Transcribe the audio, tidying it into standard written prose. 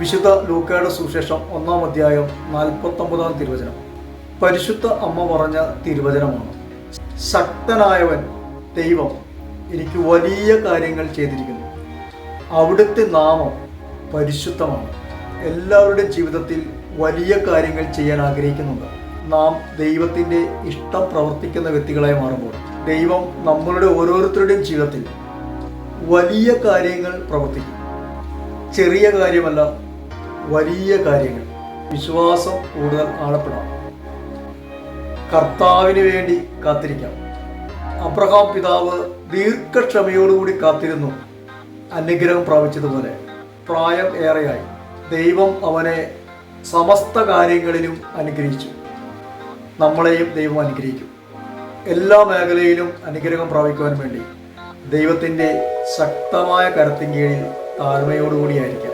വിശുദ്ധ ലൂക്കയുടെ സുവിശേഷം 1-ാം അധ്യായം 49-ാം തിരുവചനം. പരിശുദ്ധ അമ്മ പറഞ്ഞ തിരുവചനമാണ്. ശക്തനായവൻ ദൈവം എനിക്ക് വലിയ കാര്യങ്ങൾ ചെയ്തിരിക്കുന്നു. അവിടുത്തെ നാമം പരിശുദ്ധമാണ്. എല്ലാവരുടെയും ജീവിതത്തിൽ വലിയ കാര്യങ്ങൾ ചെയ്യാൻ ആഗ്രഹിക്കുന്നുണ്ട്. നാം ദൈവത്തിൻ്റെ ഇഷ്ടം പ്രവർത്തിക്കുന്ന വ്യക്തികളായി മാറുമ്പോൾ ദൈവം നമ്മളുടെ ഓരോരുത്തരുടെയും ജീവിതത്തിൽ വലിയ കാര്യങ്ങൾ പ്രവർത്തിക്കും. ചെറിയ കാര്യമല്ല, വലിയ കാര്യങ്ങൾ. വിശ്വാസം കൂടുതൽ ആഴപ്പെടാം. കർത്താവിന് വേണ്ടി കാത്തിരിക്കാം. അബ്രഹാം പിതാവ് ദീർഘക്ഷമയോടുകൂടി കാത്തിരുന്നു, അനുഗ്രഹം പ്രാപിച്ചതുപോലെ. പ്രായം ഏറെയായി. ദൈവം അവനെ സമസ്ത കാര്യങ്ങളിലും അനുഗ്രഹിച്ചു. നമ്മളെയും ദൈവം അനുഗ്രഹിക്കും. എല്ലാ മേഖലയിലും അനുഗ്രഹം പ്രാപിക്കുവാൻ വേണ്ടി ദൈവത്തിൻ്റെ ശക്തമായ കരത്തിൻ കീഴിൽ താഴ്മയോടുകൂടിയായിരിക്കാം.